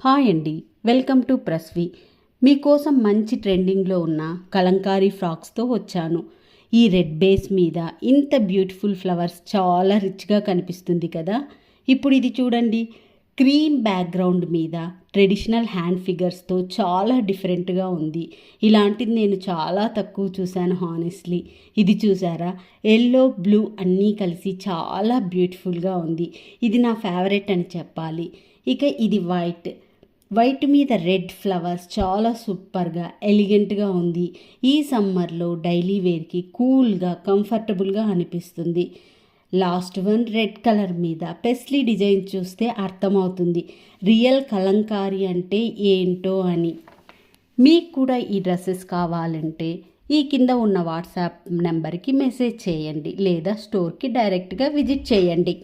Hi అండి, welcome to ప్రస్వి. మీకోసం మంచి ట్రెండింగ్లో ఉన్న కలంకారీ ఫ్రాక్స్తో వచ్చాను. ఈ రెడ్ బేస్ మీద ఇంత బ్యూటిఫుల్ ఫ్లవర్స్ చాలా రిచ్గా కనిపిస్తుంది కదా. ఇప్పుడు ఇది చూడండి, క్రీమ్ బ్యాక్గ్రౌండ్ మీద ట్రెడిషనల్ హ్యాండ్ ఫిగర్స్తో చాలా డిఫరెంట్గా ఉంది. ఇలాంటిది నేను చాలా తక్కువ చూశాను హానెస్ట్లీ. ఇది చూసారా, ఎల్లో బ్లూ అన్నీ కలిసి చాలా బ్యూటిఫుల్గా ఉంది. ఇది నా ఫేవరెట్ అని చెప్పాలి. ఇక ఇది వైట్ మీద రెడ్ ఫ్లవర్స్ చాలా సూపర్గా ఎలిగెంట్గా ఉంది. ఈ సమ్మర్లో డైలీ వేర్కి కూల్గా కంఫర్టబుల్గా అనిపిస్తుంది. లాస్ట్ వన్ రెడ్ కలర్ మీద పెస్లీ డిజైన్ చూస్తే అర్థమవుతుంది రియల్ కలంకారీ అంటే ఏంటో అని. మీకు కూడా ఈ డ్రెస్సెస్ కావాలంటే ఈ కింద ఉన్న వాట్సాప్ నెంబర్కి మెసేజ్ చేయండి లేదా స్టోర్కి డైరెక్ట్గా విజిట్ చేయండి.